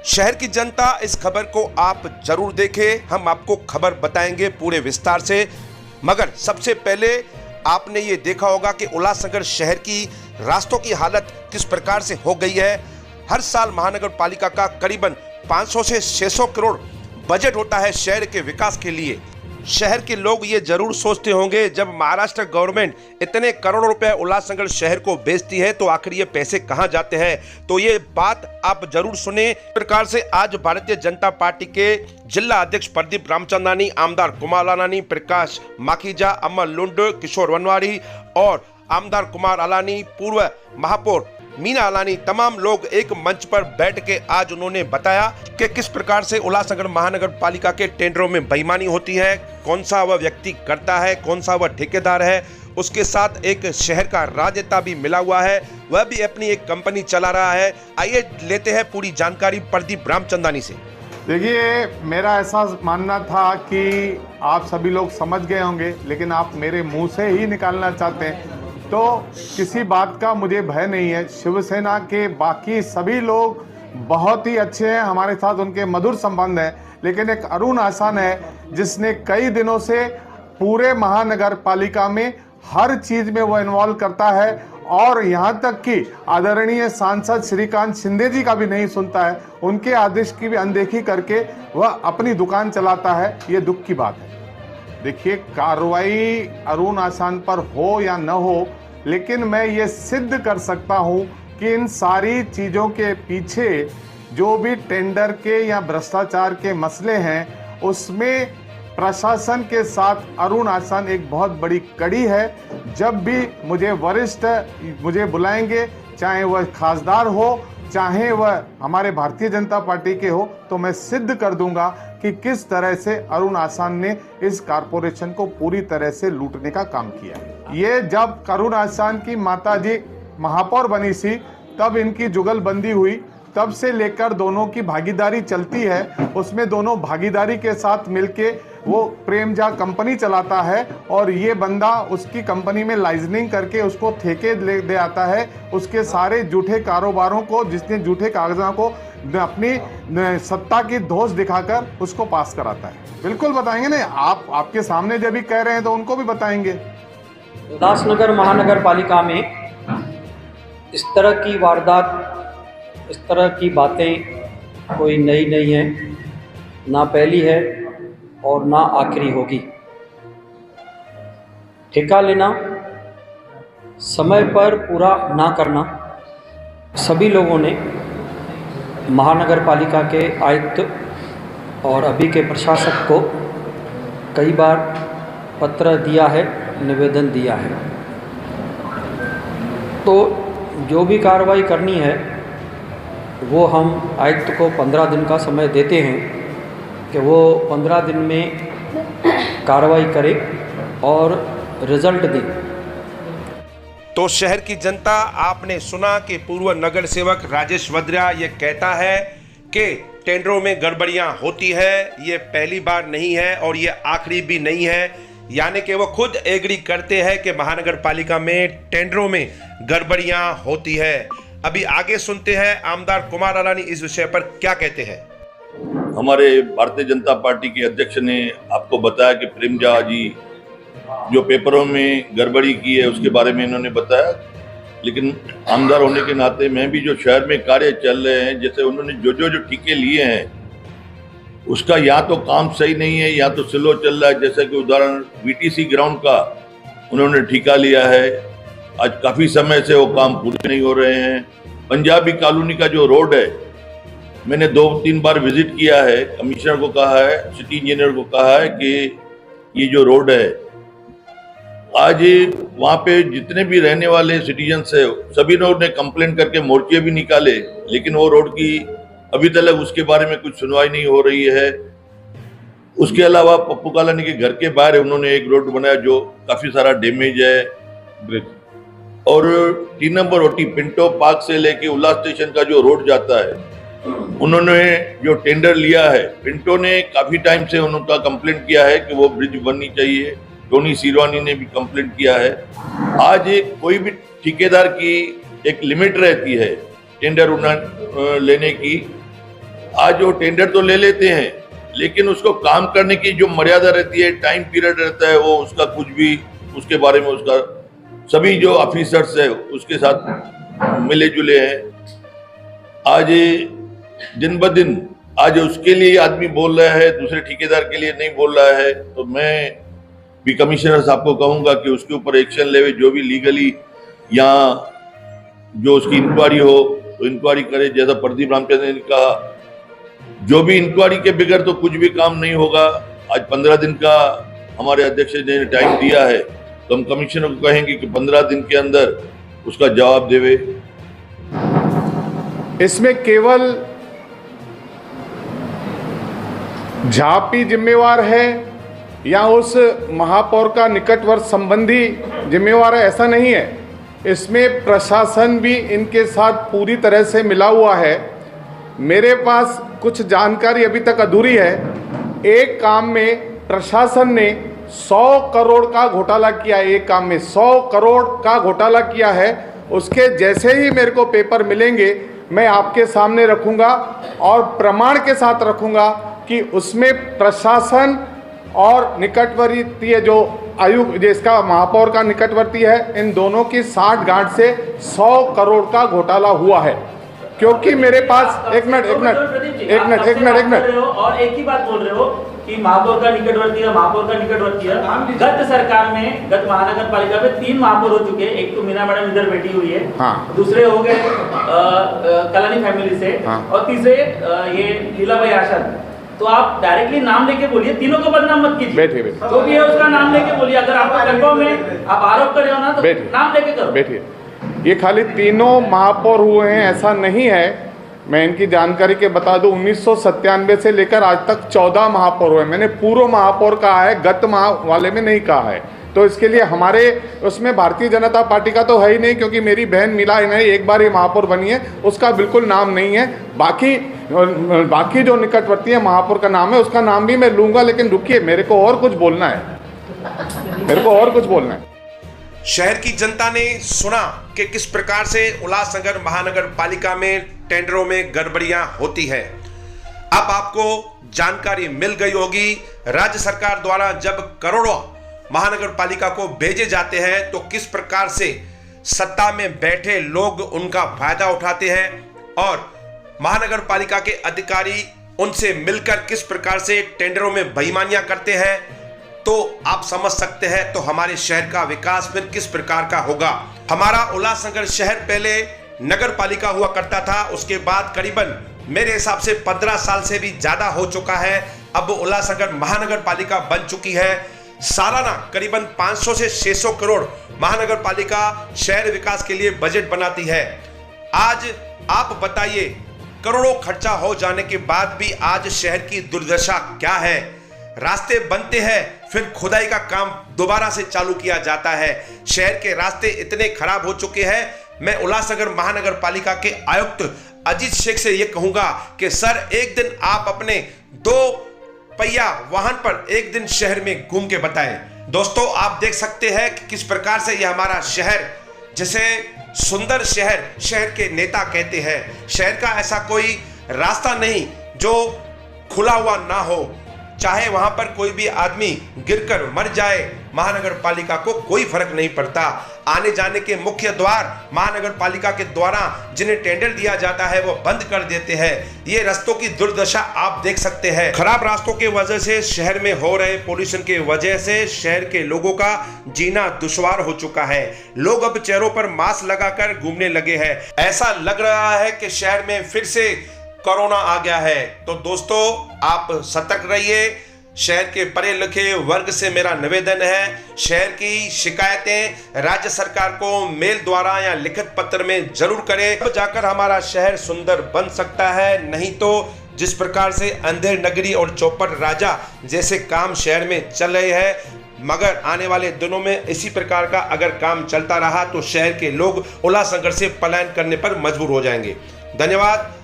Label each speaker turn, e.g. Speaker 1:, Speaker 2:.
Speaker 1: शहर की जनता, इस खबर को आप जरूर देखें। हम आपको खबर बताएंगे पूरे विस्तार से, मगर सबसे पहले आपने ये देखा होगा कि उल्लासनगर शहर की रास्तों की हालत किस प्रकार से हो गई है। हर साल महानगर पालिका का करीबन 500 से 600 करोड़ बजट होता है शहर के विकास के लिए। शहर के लोग ये जरूर सोचते होंगे, जब महाराष्ट्र गवर्नमेंट इतने करोड़ों रुपए उल्लासनगर शहर को बेचती है तो आखिर ये पैसे कहां जाते हैं। तो ये बात आप जरूर सुने। इस प्रकार से आज भारतीय जनता पार्टी के जिला अध्यक्ष प्रदीप रामचंदानी, आमदार कुमार लानानी, प्रकाश माखीजा, अमर लुंड, किशोर वनवारी और आमदार कुमार अलानी, पूर्व महापौर मीना अलानी, तमाम लोग एक मंच पर बैठ के आज उन्होंने बताया कि किस प्रकार से उल्लासनगर महानगर पालिका के टेंडरों में बेईमानी होती है, कौन सा वह व्यक्ति करता है, कौन सा वह ठेकेदार है। उसके साथ एक शहर का राजनेता भी मिला हुआ है, वह भी अपनी एक कंपनी चला रहा है। आइए लेते हैं पूरी जानकारी प्रदीप रामचंदानी से।
Speaker 2: देखिए, मेरा ऐसा मानना था कि आप सभी लोग समझ गए होंगे, लेकिन आप मेरे मुंह से ही निकालना चाहते हैं, तो किसी बात का मुझे भय नहीं है। शिवसेना के बाकी सभी लोग बहुत ही अच्छे हैं, हमारे साथ उनके मधुर संबंध हैं, लेकिन एक अरुण आसान है जिसने कई दिनों से पूरे महानगर पालिका में हर चीज में वो इन्वॉल्व करता है और यहाँ तक कि आदरणीय सांसद श्रीकांत शिंदे जी का भी नहीं सुनता है। उनके आदेश की भी अनदेखी करके वह अपनी दुकान चलाता है। ये दुख की बात है। देखिए, कार्रवाई अरुण आसान पर हो या न हो, लेकिन मैं ये सिद्ध कर सकता हूं कि इन सारी चीज़ों के पीछे जो भी टेंडर के या भ्रष्टाचार के मसले हैं, उसमें प्रशासन के साथ अरुण आसान एक बहुत बड़ी कड़ी है। जब भी मुझे वरिष्ठ मुझे बुलाएंगे, चाहे वह खासदार हो, चाहे वह हमारे भारतीय जनता पार्टी के हो, तो मैं सिद्ध कर दूंगा कि किस तरह से अरुण आसान ने इस कारपोरेशन को पूरी तरह से लूटने का काम किया। ये जब अरुण आसान की माताजी महापौर बनी थी, तब इनकी जुगलबंदी हुई, तब से लेकर दोनों की भागीदारी चलती है। उसमें दोनों भागीदारी के साथ मिलके वो प्रेमजा कंपनी चलाता है और ये बंदा उसकी कंपनी में लाइजनिंग करके उसको ठेके दे आता है। उसके सारे झूठे कारोबारों को, जिसने झूठे कागजात को अपनी सत्ता की धौंस दिखाकर उसको पास कराता है। बिल्कुल बताएंगे ना, आपके सामने जब भी कह रहे हैं तो उनको भी बताएंगे।
Speaker 3: उल्लासनगर महानगर पालिका में इस तरह की वारदात, इस तरह की बातें कोई नई नहीं है, ना पहली है और ना आखिरी होगी। ठेका लेना, समय पर पूरा ना करना, सभी लोगों ने महानगर पालिका के आयुक्त और अभी के प्रशासक को कई बार पत्र दिया है, निवेदन दिया है। तो जो भी कार्रवाई करनी है वो हम आयुक्त को 15 दिन का समय देते हैं कि वो 15 दिन में कार्रवाई करे और रिजल्ट दे।
Speaker 1: तो शहर की जनता, आपने सुना कि पूर्व नगर सेवक राजेश वद्रा ये कहता है कि टेंडरों में गड़बड़ियां होती है। ये पहली बार नहीं है और ये आखिरी भी नहीं है, यानी कि वो खुद एग्री करते हैं कि महानगर पालिका में टेंडरों में गड़बड़ियां होती है। अभी आगे सुनते हैं आमदार कुमार अलानी इस विषय पर क्या कहते हैं।
Speaker 4: हमारे भारतीय जनता पार्टी के अध्यक्ष ने आपको बताया कि प्रेमजा जी जो पेपरों में गड़बड़ी की है उसके बारे में इन्होंने बताया, लेकिन आमदार होने के नाते मैं भी जो शहर में कार्य चल रहे हैं, जैसे उन्होंने जो ठेके लिए हैं उसका या तो काम सही नहीं है या तो स्लो चल रहा है। जैसे कि उदाहरण बीटीसी ग्राउंड का उन्होंने ठेका लिया है, आज काफ़ी समय से वो काम पूरे नहीं हो रहे हैं। पंजाबी कॉलोनी का जो रोड है, मैंने 2-3 बार विजिट किया है, कमिश्नर को कहा है, सिटी इंजीनियर को कहा है कि ये जो रोड है, आज वहाँ पे जितने भी रहने वाले सिटीजन्स है सभी लोगों ने कंप्लेन करके मोर्चे भी निकाले, लेकिन वो रोड की अभी तक उसके बारे में कुछ सुनवाई नहीं हो रही है। उसके अलावा पप्पू कालानी के घर के बाहर उन्होंने एक रोड बनाया जो काफ़ी सारा डैमेज है। और 3 नंबर ओटी पिंटो पार्क से लेके उल्लास स्टेशन का जो रोड जाता है, उन्होंने जो टेंडर लिया है, पिंटो ने काफ़ी टाइम से उनका कंप्लेंट किया है कि वो ब्रिज बननी चाहिए। टोनी सीरवानी ने भी कंप्लेंट किया है। आज कोई भी ठेकेदार की एक लिमिट रहती है टेंडर लेने की। आज वो टेंडर तो ले लेते हैं, लेकिन उसको काम करने की जो मर्यादा रहती है, टाइम पीरियड रहता है, वो उसका कुछ भी उसके बारे में उसका सभी जो ऑफिसर्स है उसके साथ मिले जुले हैं। आज दिन ब दिन आज उसके लिए आदमी बोल रहा है, दूसरे ठेकेदार के लिए नहीं बोल रहा है। तो मैं भी कमिश्नर साहब को कहूंगा कि उसके ऊपर एक्शन लेवे, जो भी लीगली या जो उसकी इंक्वायरी हो तो इंक्वायरी करे। जैसा प्रदीप रामचंद्र ने कहा, जो भी इंक्वायरी के बगैर तो कुछ भी काम नहीं होगा। आज 15 दिन का हमारे अध्यक्ष ने टाइम दिया है, तो हम कमिश्नर को कहेंगे कि 15 दिन के अंदर उसका जवाब देवे।
Speaker 2: इसमें केवल झापी जिम्मेवार है या उस महापौर का निकटवर्ती संबंधी जिम्मेवार है, ऐसा नहीं है। इसमें प्रशासन भी इनके साथ पूरी तरह से मिला हुआ है। मेरे पास कुछ जानकारी अभी तक अधूरी है। एक काम में प्रशासन ने 100 करोड़ का घोटाला किया है, एक काम में 100 करोड़ का घोटाला किया है। उसके जैसे ही मेरे को पेपर मिलेंगे मैं आपके सामने रखूंगा और प्रमाण के साथ रखूंगा कि उसमें प्रशासन और निकटवर्ती जो आयुक्त जिसका महापौर का निकटवर्ती है, इन दोनों की साठगांठ से 100 करोड़ का घोटाला हुआ है। क्योंकि मेरे पास एक मिनट
Speaker 5: और एक ही बात बोल रहे हो कि महापौर का निकटवर्ती है। गत सरकार में, गत महानगर पालिका में 3 महापौर हो चुके हैं। एक तो मीना मैडम इधर बैठी हुई है, हाँ। दूसरे हो गए कलानी फैमिली से, हाँ। और तीसरे ये लीलाबाई आशा। तो आप डायरेक्टली नाम लेके बोलिए, तीनों को बदनाम मत कीजिए। बैठिए, जो भी है उसका नाम लेके बोलिए। अगर आपको कंफर्म है, आप आरोप कर रहे हो ना, तो नाम लेके करो।
Speaker 2: बैठिए। ये खाली तीनों महापौर हुए हैं ऐसा नहीं है। मैं इनकी जानकारी के बता दूं, 1997 से लेकर आज तक 14 महापौर हुए। मैंने पूर्व महापौर कहा है, गत वाले में नहीं कहा है। तो इसके लिए हमारे उसमें भारतीय जनता पार्टी का तो है ही नहीं, क्योंकि मेरी बहन मीला नहीं एक बार ही महापौर बनी है, उसका बिल्कुल नाम नहीं है। बाकी जो निकटवर्ती है महापौर का नाम है, उसका नाम भी मैं लूंगा। लेकिन रुकिए, मेरे को और कुछ बोलना है।
Speaker 1: शहर की जनता ने सुना कि किस प्रकार से उल्लासनगर महानगर पालिका में टेंडरों में गड़बड़ियां होती है। अब आपको जानकारी मिल गई होगी। राज्य सरकार द्वारा जब करोड़ों महानगर पालिका को भेजे जाते हैं तो किस प्रकार से सत्ता में बैठे लोग उनका फायदा उठाते हैं और महानगर पालिका के अधिकारी उनसे मिलकर किस प्रकार से टेंडरों में बेईमानियां करते हैं। तो आप समझ सकते हैं तो हमारे शहर का विकास फिर किस प्रकार का होगा। हमारा उल्लासनगर शहर पहले नगर पालिका हुआ करता था, उसके बाद करीबन मेरे हिसाब से 15 साल से भी ज्यादा हो चुका है। अब उल्लासनगर महानगर पालिका बन चुकी है। सालाना करीबन 500 से 600 करोड़ महानगर पालिका शहर विकास के लिए बजट बनाती है। आज आप बताइए, करोड़ों खर्चा हो जाने के बाद भी आज शहर की दुर्दशा क्या है। रास्ते बनते हैं, फिर खुदाई का काम दोबारा से चालू किया जाता है। शहर के रास्ते इतने खराब हो चुके हैं। मैं उल्लासनगर महानगर पालिका के आयुक्त अजीत शेख से यह कहूंगा कि सर, एक दिन आप अपने 2 पहिया वाहन पर एक दिन शहर में घूम के बताएं। दोस्तों, आप देख सकते हैं कि किस प्रकार से यह हमारा शहर, जिसे सुंदर शहर के नेता कहते हैं, शहर का ऐसा कोई रास्ता नहीं जो खुला हुआ ना हो। चाहे वहां पर कोई भी आदमी गिरकर मर जाए, महानगर पालिका को कोई फर्क नहीं पड़ता। आने जाने के मुख्य द्वार महानगर पालिका के द्वारा जिन्हें टेंडर दिया जाता है वो बंद कर देते हैं। ये रास्तों की दुर्दशा आप देख सकते हैं। खराब रास्तों की वजह से, शहर में हो रहे पोल्यूशन के वजह से शहर के लोगों का जीना दुश्वार हो चुका है। लोग अब चेहरों पर मास्क लगाकर घूमने लगे हैं। ऐसा लग रहा है कि शहर में फिर से कोरोना आ गया है। तो दोस्तों, आप सतर्क रहिए। शहर के पढ़े लिखे वर्ग से मेरा निवेदन है, शहर की शिकायतें राज्य सरकार को मेल द्वारा या लिखित पत्र में जरूर करें, तब जाकर हमारा शहर सुंदर बन सकता है। नहीं तो जिस प्रकार से अंधेर नगरी और चौपट राजा जैसे काम शहर में चल रहे हैं, मगर आने वाले दिनों में इसी प्रकार का अगर काम चलता रहा तो शहर के लोग उल्लासनगर से पलायन करने पर मजबूर हो जाएंगे। धन्यवाद।